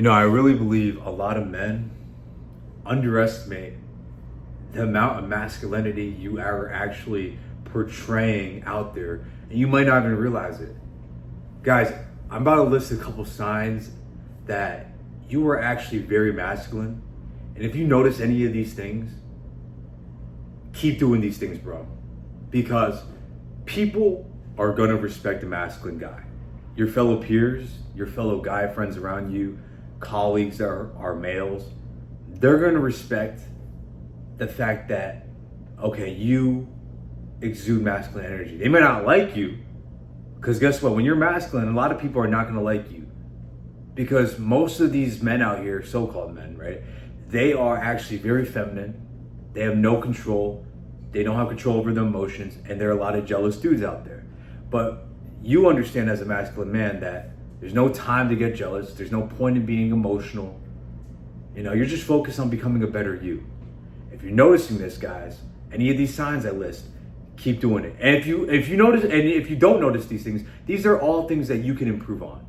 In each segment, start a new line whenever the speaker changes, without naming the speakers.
I really believe a lot of men underestimate the amount of masculinity you are actually portraying out there, and you might not even realize it. Guys, I'm about to list a couple signs that you are actually very masculine, and if you notice any of these things, keep doing these things, bro, because people are going to respect a masculine guy. Your fellow peers, your fellow guy friends around you, colleagues that are males, they're going to respect the fact that, okay, you exude masculine energy. They may not like you, because guess what? When you're masculine, a lot of people are not going to like you, because most of these men out here, so-called men, right? They are actually very feminine. They have no control. They don't have control over their emotions, and there are a lot of jealous dudes out there. But you understand as a masculine man that there's no time to get jealous. There's no point in being emotional. You're just focused on becoming a better you. If you're noticing this, guys, any of these signs I list, keep doing it. And if you notice, and if you don't notice these things, these are all things that you can improve on.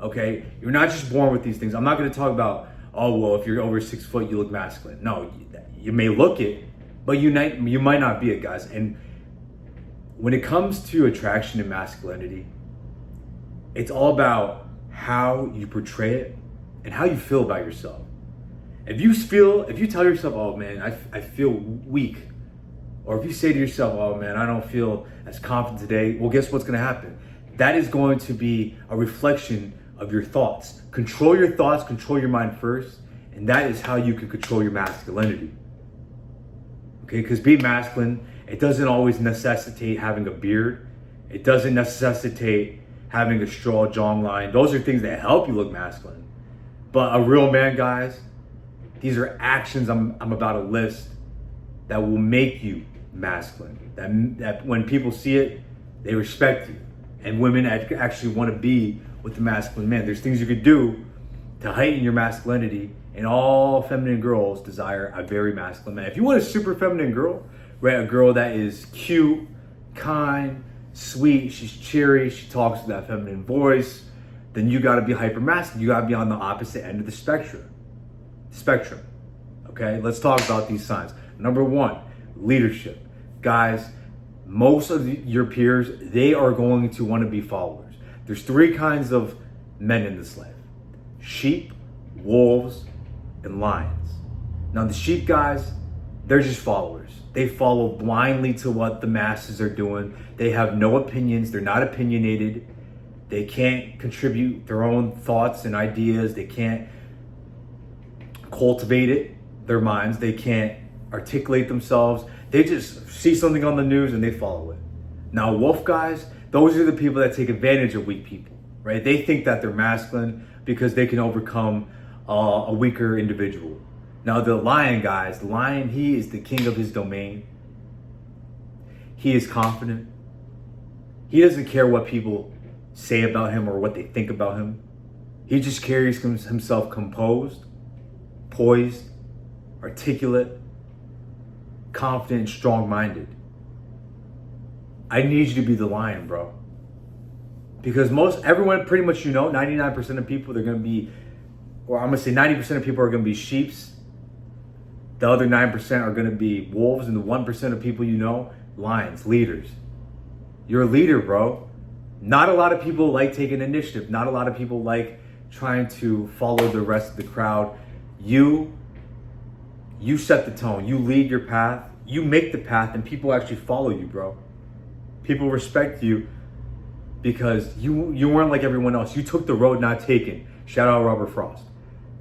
Okay? You're not just born with these things. I'm not going to talk about, oh, well, if you're over 6 foot, you look masculine. No, you may look it, but you might not be it, guys. And when it comes to attraction and masculinity, it's all about how you portray it and how you feel about yourself. If you tell yourself, oh man, I feel weak, or if you say to yourself, oh man, I don't feel as confident today, well, guess what's going to happen? That is going to be a reflection of your thoughts. Control your thoughts, control your mind first, and that is how you can control your masculinity. Okay, because being masculine, it doesn't always necessitate having a beard. It doesn't necessitate having a straw jawline. Those are things that help you look masculine. But a real man, guys, these are actions I'm about to list that will make you masculine. That when people see it, they respect you. And women actually want to be with the masculine man. There's things you could do to heighten your masculinity, and all feminine girls desire a very masculine man. If you want a super feminine girl, right, a girl that is cute, kind, sweet, she's cheery, she talks with that feminine voice, then you got to be hyper masculine. You got to be on the opposite end of the spectrum. Okay, let's talk about these signs. Number 1, leadership. Guys, most of your peers, they are going to want to be followers. There's 3 kinds of men in this life: sheep, wolves, and lions. Now the sheep, guys, they're just followers. They follow blindly to what the masses are doing. They have no opinions. They're not opinionated. They can't contribute their own thoughts and ideas. They can't cultivate their minds. They can't articulate themselves. They just see something on the news and they follow it. Now wolf guys, those are the people that take advantage of weak people, right? They think that they're masculine because they can overcome a weaker individual. Now the lion, guys, the lion, he is the king of his domain. He is confident. He doesn't care what people say about him or what they think about him. He just carries himself composed, poised, articulate, confident, and strong-minded. I need you to be the lion, bro. Because everyone, pretty much, 99% of people, they're going to be, or I'm going to say 90% of people are going to be sheeps. The other 9% are going to be wolves, and the 1% of people lions, leaders. You're a leader, bro. Not a lot of people like taking initiative. Not a lot of people like trying to follow the rest of the crowd. You set the tone. You lead your path. You make the path, and people actually follow you, bro. People respect you because you weren't like everyone else. You took the road not taken. Shout out Robert Frost.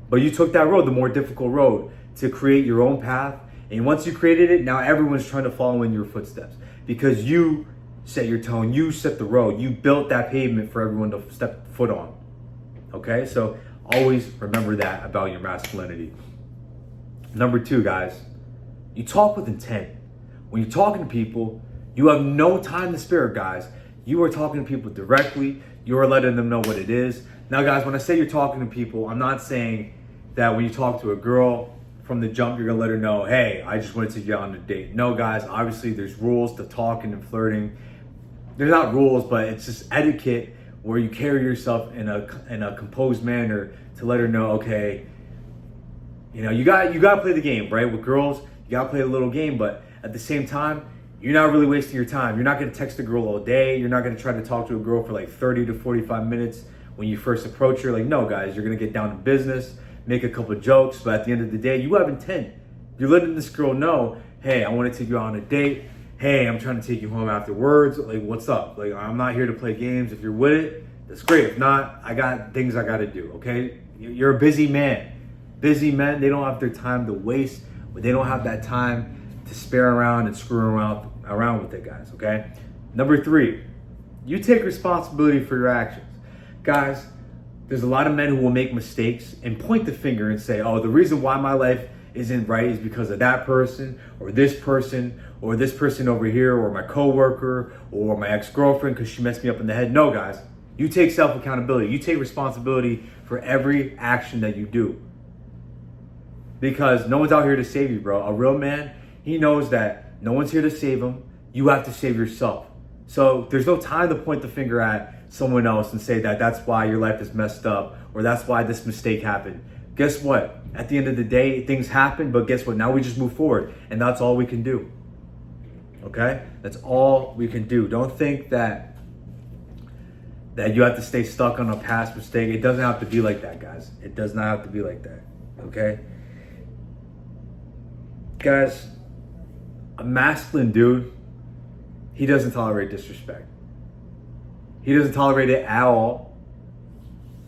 But you took that road, the more difficult road, to create your own path. And once you created it, now everyone's trying to follow in your footsteps because you set your tone. You set the road. You built that pavement for everyone to step foot on. Okay? So always remember that about your masculinity. Number 2, guys, you talk with intent. When you're talking to people, you have no time to spare, guys. You are talking to people directly. You are letting them know what it is. Now, guys, when I say you're talking to people, I'm not saying that when you talk to a girl from the jump, you're gonna let her know, hey, I just wanted to get on a date. No, guys, obviously there's rules to talking and flirting. There's not rules, but it's just etiquette where you carry yourself in a composed manner to let her know, okay, you know, you got to play the game, right? With girls, you got to play a little game, but at the same time, you're not really wasting your time. You're not going to text a girl all day. You're not going to try to talk to a girl for like 30 to 45 minutes when you first approach her. Like, no, guys, you're going to get down to business, make a couple of jokes, but at the end of the day, you have intent. You're letting this girl know, hey, I want to take you on a date. Hey, I'm trying to take you home afterwards. Like, what's up? Like, I'm not here to play games. If you're with it, that's great. If not, I got things I got to do, okay? You're a busy man. Busy men, they don't have their time to waste, but they don't have that time to spare around and screw around with it, guys, okay? Number 3, you take responsibility for your actions. Guys, there's a lot of men who will make mistakes and point the finger and say, oh, the reason why my life isn't right is because of that person or this person over here or my coworker or my ex-girlfriend because she messed me up in the head. No, guys, you take self-accountability. You take responsibility for every action that you do. Because no one's out here to save you, bro. A real man, he knows that no one's here to save him. You have to save yourself. So there's no time to point the finger at someone else and say that that's why your life is messed up or that's why this mistake happened. Guess what? At the end of the day, things happen, but guess what? Now we just move forward, and that's all we can do. Okay? That's all we can do. Don't think that you have to stay stuck on a past mistake. It doesn't have to be like that, guys. It does not have to be like that. Okay? Guys, a masculine dude, he doesn't tolerate disrespect. He doesn't tolerate it at all.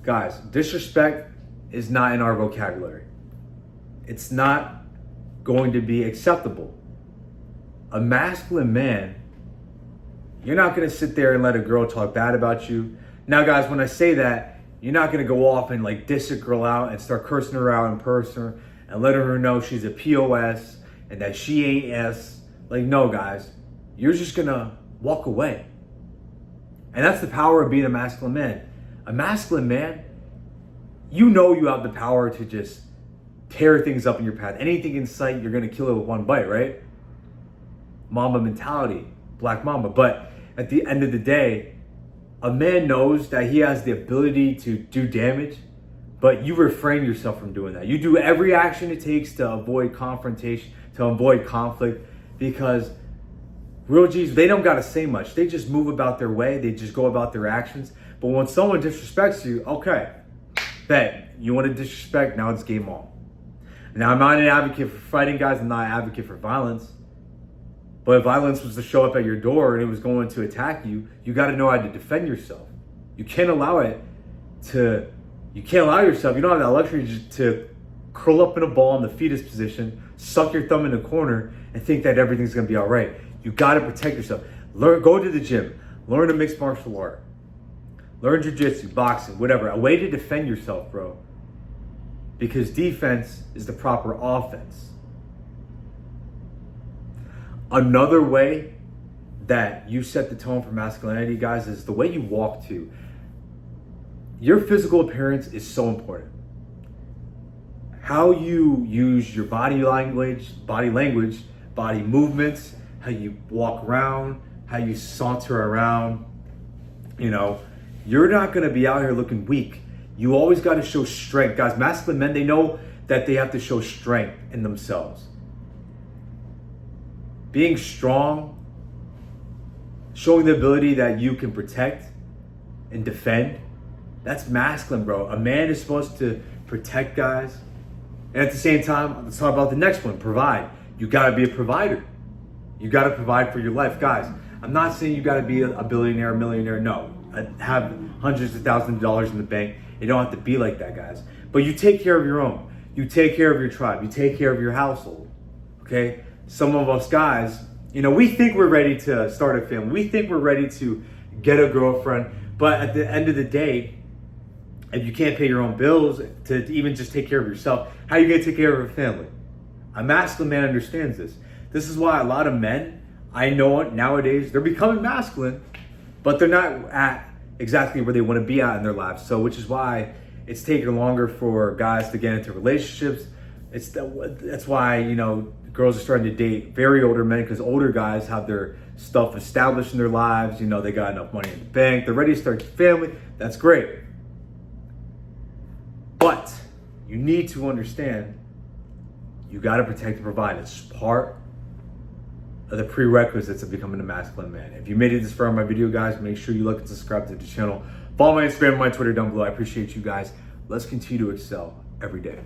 Guys, disrespect is not in our vocabulary. It's not going to be acceptable. A masculine man, you're not going to sit there and let a girl talk bad about you. Now, guys, when I say that, you're not going to go off and like diss a girl out and start cursing her out in person and letting her know she's a POS and that she ain't S. Like, no, guys, you're just going to walk away. And that's the power of being a masculine man. A masculine man, you know you have the power to just tear things up in your path. Anything in sight, you're going to kill it with one bite, right? Mamba mentality, black mamba. But at the end of the day, a man knows that he has the ability to do damage, but you refrain yourself from doing that. You do every action it takes to avoid confrontation, to avoid conflict, because real G's, they don't got to say much. They just move about their way. They just go about their actions. But when someone disrespects you, okay, bet. You want to disrespect, now it's game on. Now, I'm not an advocate for fighting, guys. I'm not an advocate for violence. But if violence was to show up at your door and it was going to attack you, you got to know how to defend yourself. You can't allow yourself, you don't have that luxury just to curl up in a ball in the fetus position, suck your thumb in the corner, and think that everything's going to be all right. You got to protect yourself. Go to the gym, learn a mixed martial art, learn jiu-jitsu, boxing, whatever. A way to defend yourself, bro. Because defense is the proper offense. Another way that you set the tone for masculinity, guys, is the way you walk too. Your physical appearance is so important. How you use your body language, body movements, how you walk around, how you saunter around. You know, you're not going to be out here looking weak. You always got to show strength. Guys, masculine men, they know that they have to show strength in themselves. Being strong, showing the ability that you can protect and defend, that's masculine, bro. A man is supposed to protect, guys. And at the same time, let's talk about the next one, provide. You got to be a provider. You got to provide for your life. Guys, I'm not saying you got to be a billionaire, a millionaire. No, have hundreds of thousands of dollars in the bank. You don't have to be like that, guys. But you take care of your own. You take care of your tribe. You take care of your household, okay? Some of us guys, you know, we think we're ready to start a family. We think we're ready to get a girlfriend. But at the end of the day, if you can't pay your own bills, to even just take care of yourself, how are you going to take care of a family? A masculine man understands this. This is why a lot of men, I know nowadays, they're becoming masculine, but they're not at exactly where they want to be at in their lives. So, which is why it's taking longer for guys to get into relationships, That's why, you know, girls are starting to date very older men, because older guys have their stuff established in their lives. You know, they got enough money in the bank. They're ready to start a family. That's great. But you need to understand, you got to protect and provide. It's part of the prerequisites of becoming a masculine man. If you made it this far in my video, guys, make sure you look and subscribe to the channel. Follow my Instagram and my Twitter down below. I appreciate you guys. Let's continue to excel every day.